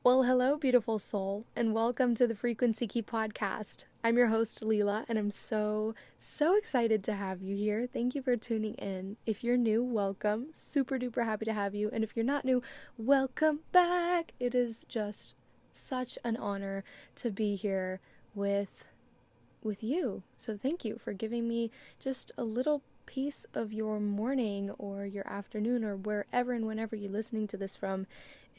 Well, hello, beautiful soul, and welcome to the Frequency Key podcast. I'm your host, Leela, and I'm so excited to have you here. Thank you for tuning in. If you're new, welcome. Super duper happy to have you. And if you're not new, welcome back. It is just such an honor to be here with you. So thank you for giving me just a little piece of your morning or your afternoon or wherever and whenever you're listening to this from.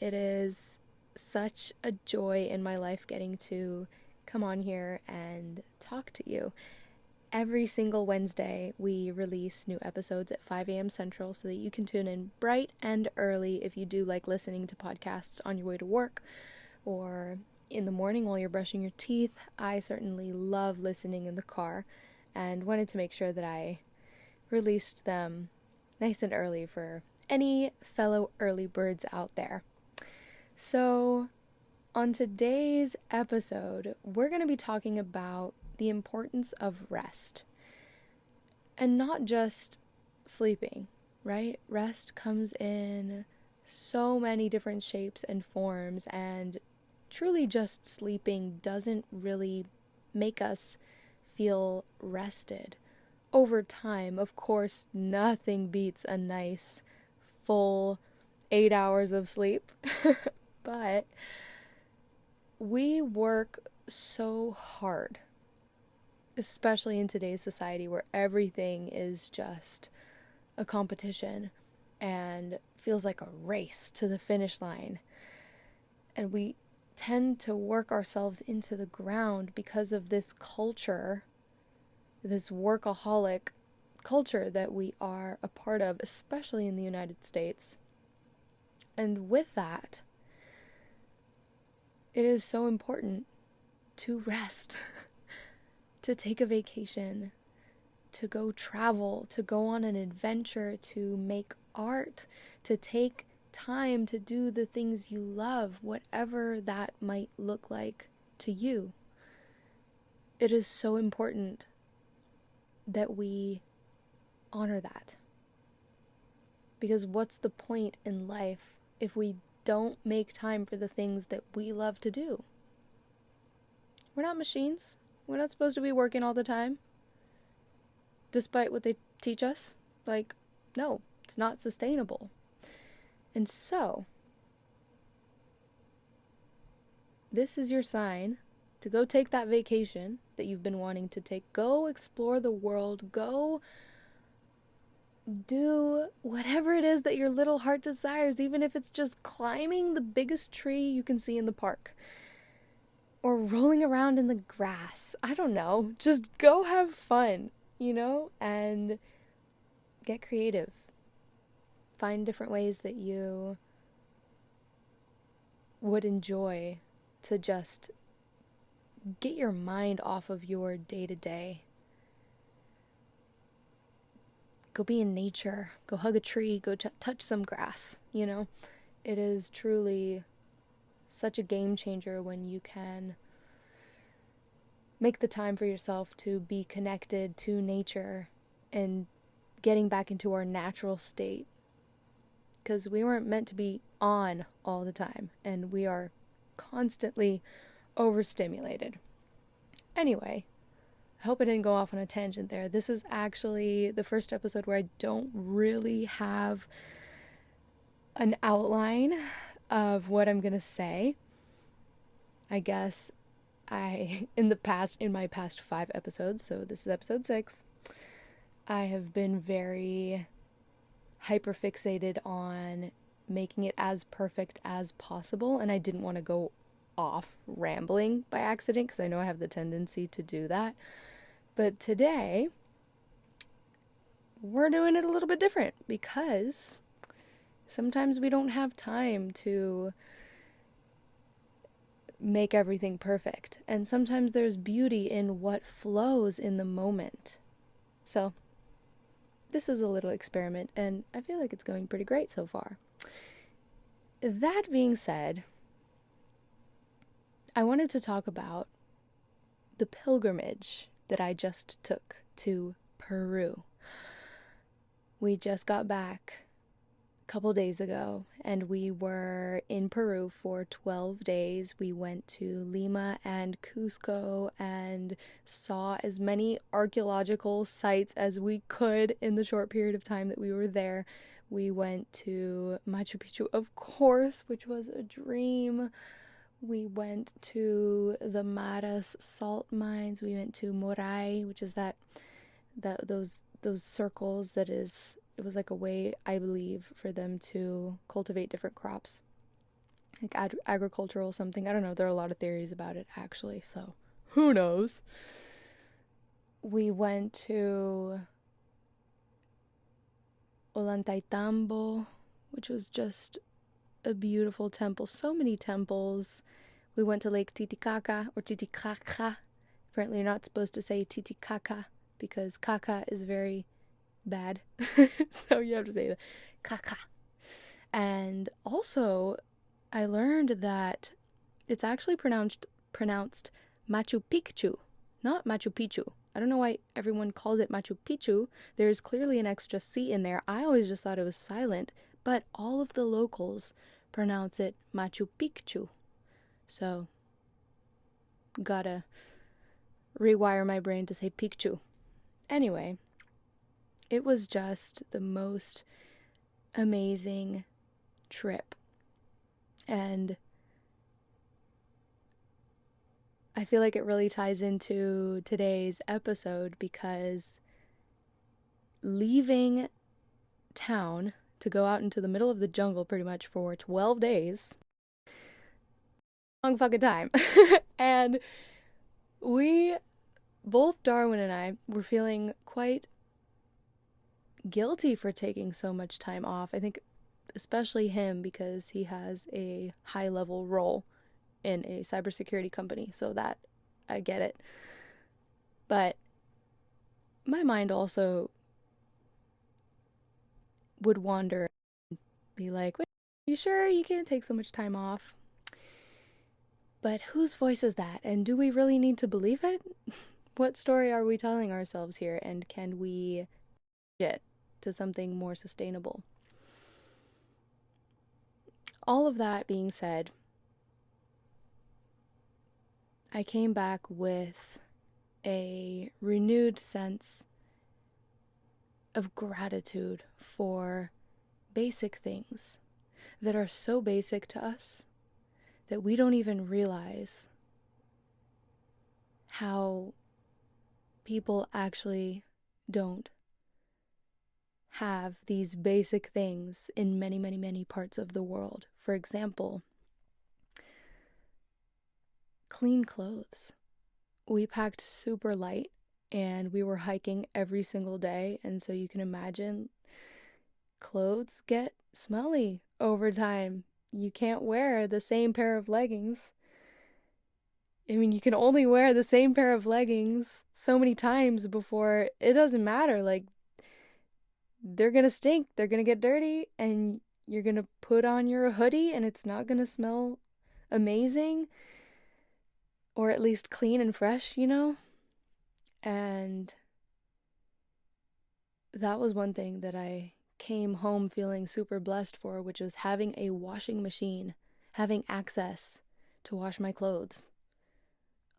It is such a joy in my life getting to come on here and talk to you. Every single Wednesday, we release new episodes at 5 a.m. Central so that you can tune in bright and early if you do like listening to podcasts on your way to work or in the morning while you're brushing your teeth. I certainly love listening in the car and wanted to make sure that I released them nice and early for any fellow early birds out there. So, on today's episode, we're going to be talking about the importance of rest. And not just sleeping, right? Rest comes in so many different shapes and forms, and truly just sleeping doesn't really make us feel rested. Over time, of course, nothing beats a nice, full 8 hours of sleep. But we work so hard, especially in today's society where everything is just a competition and feels like a race to the finish line. And we tend to work ourselves into the ground because of this culture, this workaholic culture that we are a part of, especially in the United States. And with that, it is so important to rest, to take a vacation, to go travel, to go on an adventure, to make art, to take time to do the things you love, whatever that might look like to you. It is so important that we honor that. Because what's the point in life if we don't make time for the things that we love to do? We're not machines. We're not supposed to be working all the time, despite what they teach us. No, it's not sustainable. And so, this is your sign to go take that vacation that you've been wanting to take. Go explore the world. Go do whatever it is that your little heart desires, even if it's just climbing the biggest tree you can see in the park or rolling around in the grass. I don't know. Just go have fun, and get creative. Find different ways that you would enjoy to just get your mind off of your day-to-day. Go be in nature, go hug a tree, go touch some grass, It is truly such a game changer when you can make the time for yourself to be connected to nature and getting back into our natural state. Because we weren't meant to be on all the time, and we are constantly overstimulated. Anyway, I hope I didn't go off on a tangent there. This is actually the first episode where I don't really have an outline of what I'm going to say. I guess in my past 5 episodes, so this is episode 6, I have been very hyperfixated on making it as perfect as possible, and I didn't want to go off rambling by accident because I know I have the tendency to do that. But today, we're doing it a little bit different because sometimes we don't have time to make everything perfect. And sometimes there's beauty in what flows in the moment. So, this is a little experiment, and I feel like it's going pretty great so far. That being said, I wanted to talk about the pilgrimage that I just took to Peru. We just got back couple days ago, and we were in Peru for 12 days. We went to Lima and Cusco and saw as many archaeological sites as we could in the short period of time that we were there. We went to Machu Picchu, of course, which was a dream. We went to the Maras salt mines. We went to Morai, which is those circles that is, it was like a way, I believe, for them to cultivate different crops, like agricultural something. I don't know. There are a lot of theories about it, actually, so who knows. We went to Ollantaytambo, which was just a beautiful temple. So many temples. We went to Lake Titicaca, or Titicaca. Apparently, you're not supposed to say Titicaca because caca is very bad. So you have to say the caca. And also, I learned that it's actually pronounced Machu Picchu, not Machu Picchu. I don't know why everyone calls it Machu Picchu. There's clearly an extra C in there. I always just thought it was silent, but all of the locals pronounce it Machu Picchu. So, gotta rewire my brain to say Picchu. Anyway, it was just the most amazing trip. And I feel like it really ties into today's episode because leaving town to go out into the middle of the jungle pretty much for 12 days, long fucking time. And both Darwin and I were feeling quite guilty for taking so much time off. I think especially him because he has a high level role in a cybersecurity company, so that I get it. But my mind also would wander and be like, wait, you sure you can't take so much time off? But whose voice is that? And do we really need to believe it? What story are we telling ourselves here? And can we get to something more sustainable? All of that being said, I came back with a renewed sense of gratitude for basic things that are so basic to us that we don't even realize how people actually don't have these basic things in many, many, many parts of the world. For example, clean clothes. We packed super light and we were hiking every single day, and so you can imagine clothes get smelly over time. You can't wear the same pair of leggings. I mean, you can only wear the same pair of leggings so many times before it doesn't matter. Like, they're gonna stink, they're gonna get dirty, and you're gonna put on your hoodie and it's not gonna smell amazing, or at least clean and fresh, you know? And that was one thing that I came home feeling super blessed for, which is having a washing machine, having access to wash my clothes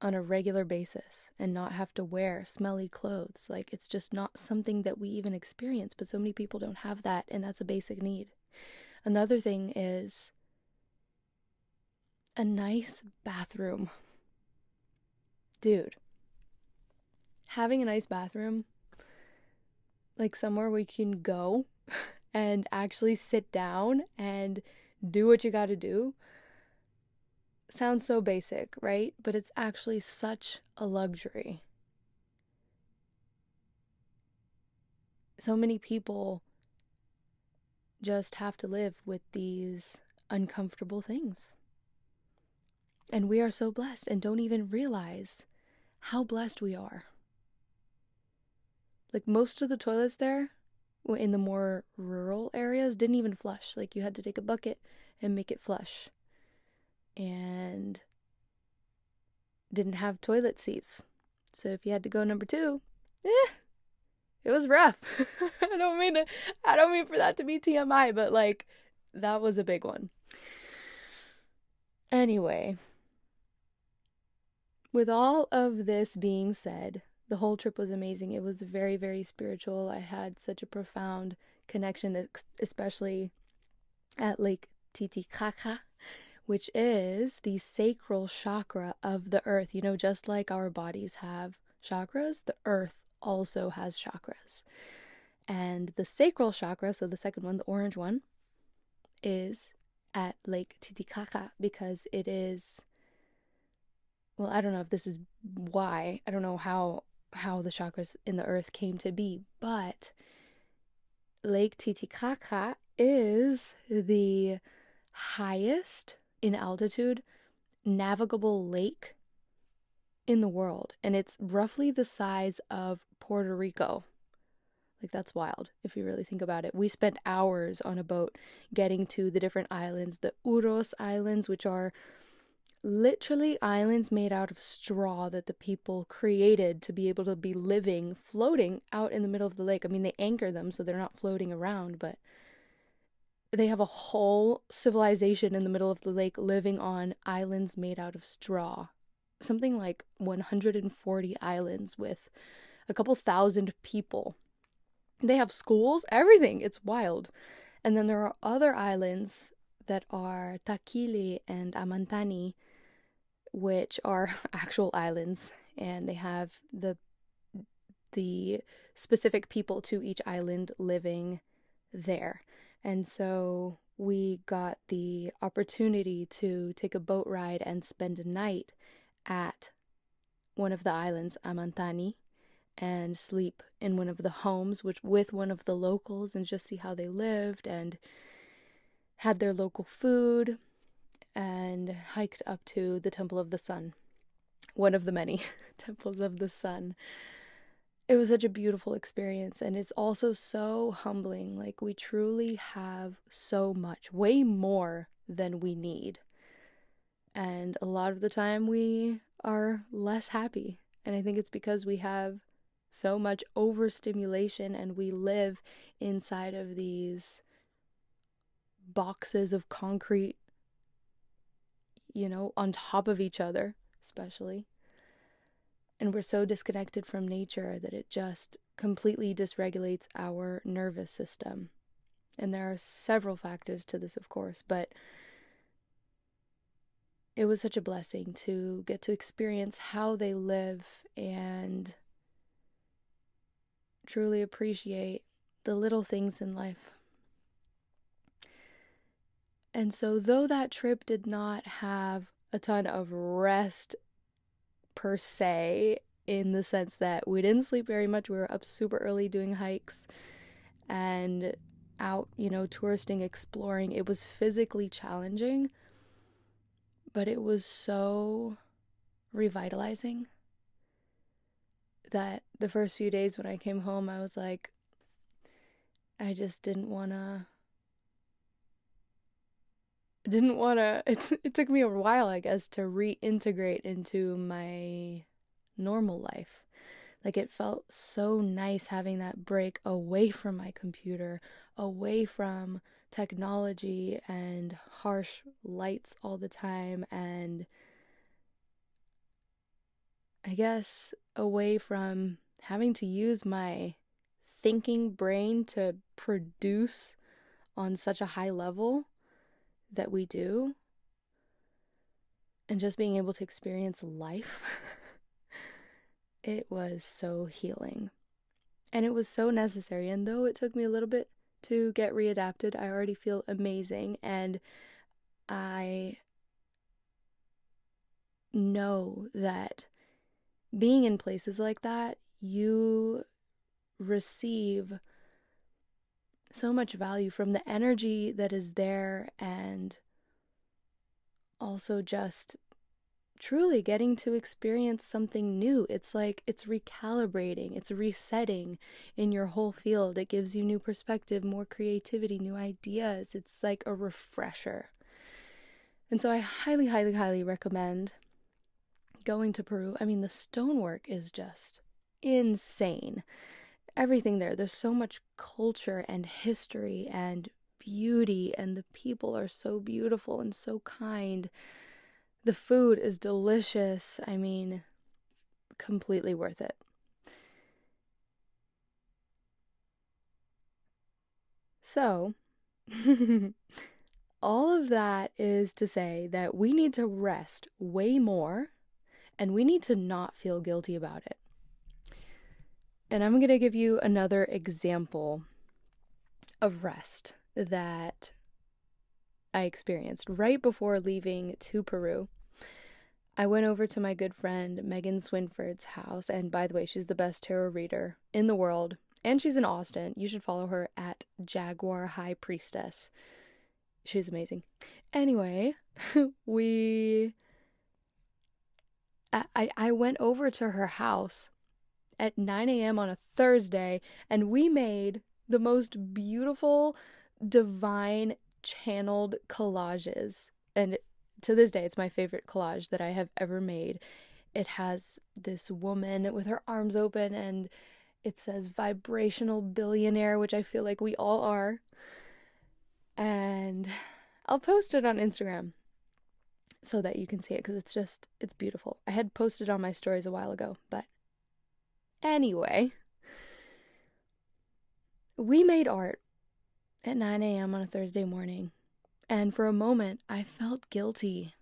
on a regular basis and not have to wear smelly clothes. Like, it's just not something that we even experience, but so many people don't have that, and that's a basic need. Another thing is a nice bathroom. Dude, having a nice bathroom, like somewhere where you can go and actually sit down and do what you gotta do, sounds so basic, right? But it's actually such a luxury. So many people just have to live with these uncomfortable things. And we are so blessed and don't even realize how blessed we are. Like, most of the toilets there in the more rural areas didn't even flush. Like, you had to take a bucket and make it flush. And didn't have toilet seats. So if you had to go number 2, it it was rough. I don't mean for that to be TMI, but like that was a big one. Anyway, with all of this being said, the whole trip was amazing. It was very, very spiritual. I had such a profound connection, especially at Lake Titicaca, which is the sacral chakra of the earth. You know, just like our bodies have chakras, the earth also has chakras. And the sacral chakra, so the second one, the orange one, is at Lake Titicaca because it is, well, I don't know if this is why. I don't know how the chakras in the earth came to be, but Lake Titicaca is the highest in altitude navigable lake in the world, and it's roughly the size of Puerto Rico. Like, that's wild if you really think about it. We spent hours on a boat getting to the different islands, the Uros Islands, which are literally islands made out of straw that the people created to be able to be living, floating out in the middle of the lake. I mean, they anchor them so they're not floating around, but they have a whole civilization in the middle of the lake living on islands made out of straw. Something like 140 islands with a couple thousand people. They have schools, everything. It's wild. And then there are other islands that are Taquili and Amantani, which are actual islands, and they have the specific people to each island living there. And so we got the opportunity to take a boat ride and spend a night at one of the islands, Amantani, and sleep in one of the homes with one of the locals and just see how they lived, and had their local food, and hiked up to the Temple of the Sun, one of the many temples of the sun. It was such a beautiful experience, and it's also so humbling. Like, we truly have so much, way more than we need. And a lot of the time we are less happy. And I think it's because we have so much overstimulation and we live inside of these boxes of concrete, you know, on top of each other, especially. And we're so disconnected from nature that it just completely dysregulates our nervous system. And there are several factors to this, of course, but it was such a blessing to get to experience how they live and truly appreciate the little things in life. And so, though that trip did not have a ton of rest per se, in the sense that we didn't sleep very much, we were up super early doing hikes and out, you know, touristing, exploring. It was physically challenging, but it was so revitalizing that the first few days when I came home, I was like, I just didn't want to, it took me a while, I guess, to reintegrate into my normal life. Like, it felt so nice having that break away from my computer, away from technology and harsh lights all the time, and I guess away from having to use my thinking brain to produce on such a high level that we do, and just being able to experience life. It was so healing, and it was so necessary. And though it took me a little bit to get readapted, I already feel amazing, and I know that being in places like that, you receive so much value from the energy that is there, and also just truly getting to experience something new. It's like it's recalibrating, it's resetting in your whole field. It gives you new perspective, more creativity, new ideas. It's like a refresher. And so I highly, highly, highly recommend going to Peru. I mean, the stonework is just insane. everything there. There's so much culture and history and beauty, and the people are so beautiful and so kind. The food is delicious. I mean, completely worth it. So, all of that is to say that we need to rest way more and we need to not feel guilty about it. And I'm going to give you another example of rest that I experienced right before leaving to Peru. I went over to my good friend Megan Swinford's house, and by the way, she's the best tarot reader in the world, and she's in Austin. You should follow her at Jaguar High Priestess. She's amazing. Anyway, I went over to her house at 9 a.m. on a Thursday, and we made the most beautiful, divine, channeled collages. And to this day, it's my favorite collage that I have ever made. It has this woman with her arms open, and it says vibrational billionaire, which I feel like we all are. And I'll post it on Instagram so that you can see it, because it's beautiful. I had posted on my stories a while ago, but anyway, we made art at 9 a.m. on a Thursday morning, and for a moment, I felt guilty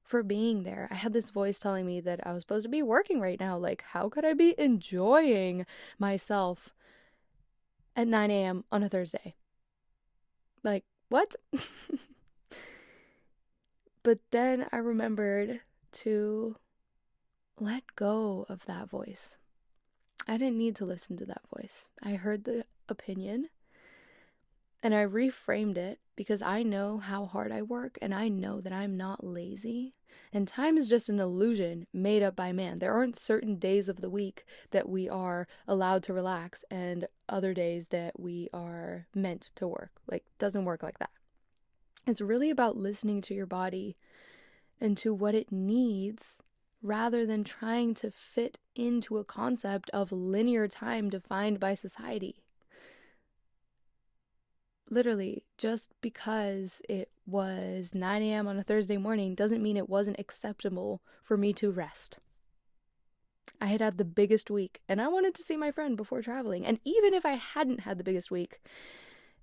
for being there. I had this voice telling me that I was supposed to be working right now. Like, how could I be enjoying myself at 9 a.m. on a Thursday? Like, what? But then I remembered to let go of that voice. I didn't need to listen to that voice. I heard the opinion and I reframed it because I know how hard I work and I know that I'm not lazy. And time is just an illusion made up by man. There aren't certain days of the week that we are allowed to relax and other days that we are meant to work. Like, it doesn't work like that. It's really about listening to your body and to what it needs rather than trying to fit into a concept of linear time defined by society. Literally, just because it was 9 a.m. on a Thursday morning doesn't mean it wasn't acceptable for me to rest. I had had the biggest week, and I wanted to see my friend before traveling. And even if I hadn't had the biggest week,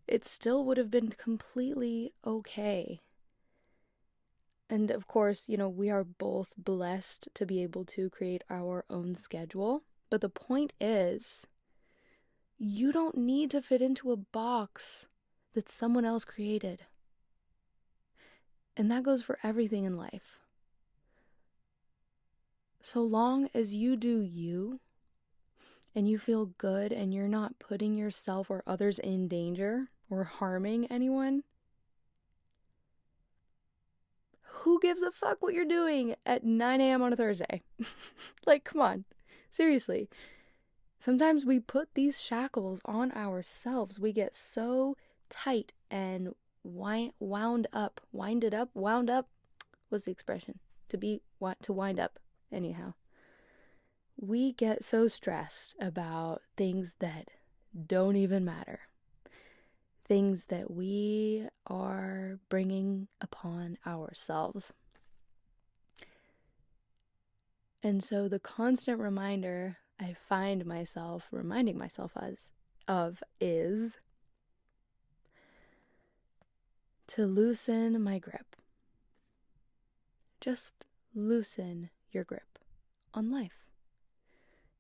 it still would have been completely okay. And of course, we are both blessed to be able to create our own schedule. But the point is, you don't need to fit into a box that someone else created. And that goes for everything in life. So long as you do you, and you feel good and you're not putting yourself or others in danger or harming anyone, who gives a fuck what you're doing at 9 a.m. on a Thursday? Like, come on. Seriously. Sometimes we put these shackles on ourselves. We get so tight and wound up. Winded up? Wound up? What's the expression? To wind up. Anyhow. We get so stressed about things that don't even matter. Things that we are bringing upon ourselves. And so the constant reminder I find myself reminding myself of is to loosen my grip. Just loosen your grip on life.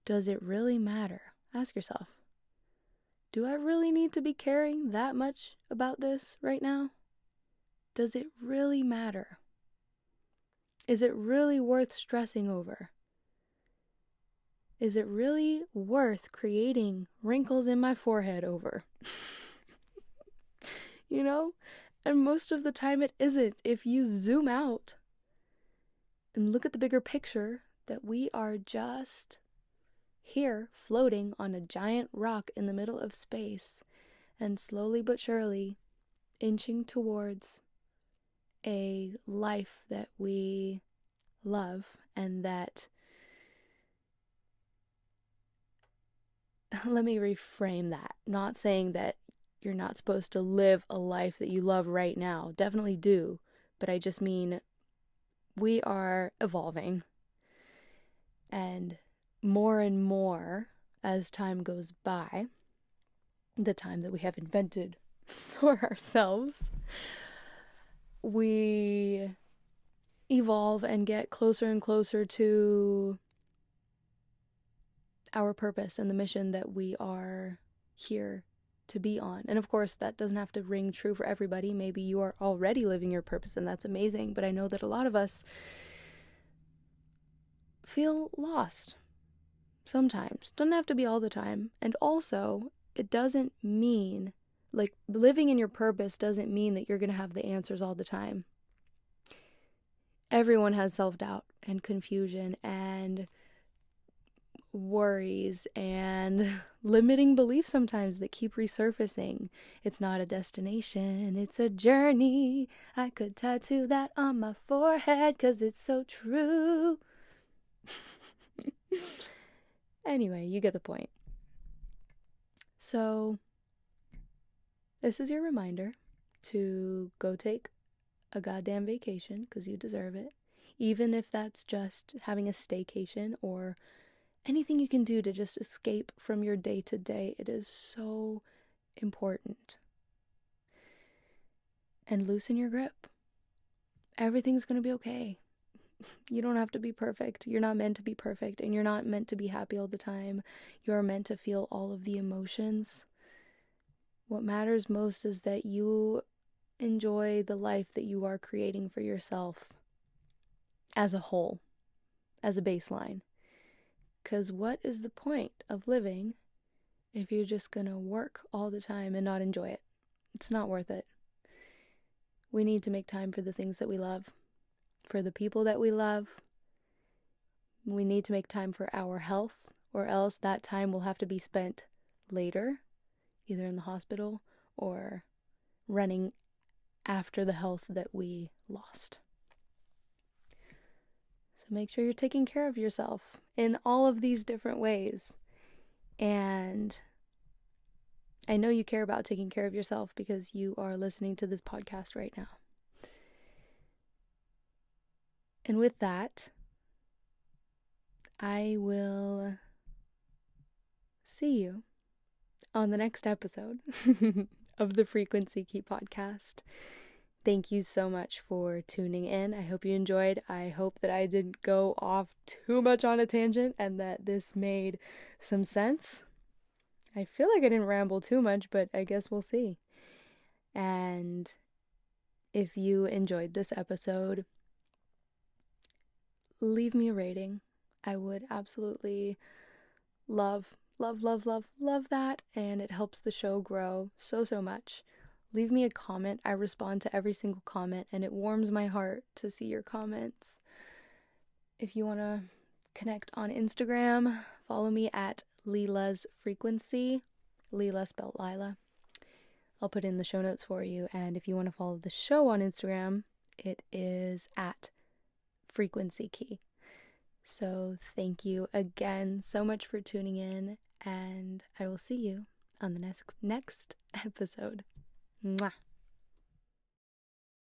Does it really matter? Ask yourself. Do I really need to be caring that much about this right now? Does it really matter? Is it really worth stressing over? Is it really worth creating wrinkles in my forehead over? And most of the time it isn't. If you zoom out and look at the bigger picture, that we are just here floating on a giant rock in the middle of space and slowly but surely inching towards a life that we love and that let me reframe that. Not saying that you're not supposed to live a life that you love right now. Definitely do. But I just mean we are evolving. And more as time goes by, the time that we have invented for ourselves, we evolve and get closer and closer to our purpose and the mission that we are here to be on. And of course, that doesn't have to ring true for everybody. Maybe you are already living your purpose and that's amazing. But I know that a lot of us feel lost sometimes. Doesn't have to be all the time. And also, it doesn't mean, like, living in your purpose doesn't mean that you're going to have the answers all the time. Everyone has self-doubt and confusion and worries and limiting beliefs sometimes that keep resurfacing. It's not a destination, it's a journey. I could tattoo that on my forehead 'cause it's so true. Anyway, you get the point. So, this is your reminder to go take a goddamn vacation because you deserve it. Even if that's just having a staycation or anything you can do to just escape from your day to day, it is so important. And loosen your grip. Everything's going to be okay. You don't have to be perfect. You're not meant to be perfect, and you're not meant to be happy all the time. You're meant to feel all of the emotions. What matters most is that you enjoy the life that you are creating for yourself as a whole, as a baseline. Because what is the point of living if you're just going to work all the time and not enjoy it? It's not worth it. We need to make time for the things that we love, for the people that we love. We need to make time for our health, or else that time will have to be spent later, either in the hospital or running after the health that we lost. So make sure you're taking care of yourself in all of these different ways. And I know you care about taking care of yourself because you are listening to this podcast right now. And with that, I will see you on the next episode of the Frequency Key podcast. Thank you so much for tuning in. I hope you enjoyed. I hope that I didn't go off too much on a tangent and that this made some sense. I feel like I didn't ramble too much, but I guess we'll see. And if you enjoyed this episode, leave me a rating. I would absolutely love that, and it helps the show grow so much. Leave me a comment. I respond to every single comment, and it warms my heart to see your comments. If you want to connect on Instagram, follow me at Lila's Frequency. Lila spelled Lila. I'll put in the show notes for you. And if you want to follow the show on Instagram, it is at Frequency Key. So thank you again so much for tuning in, and I will see you on the next episode. Mwah.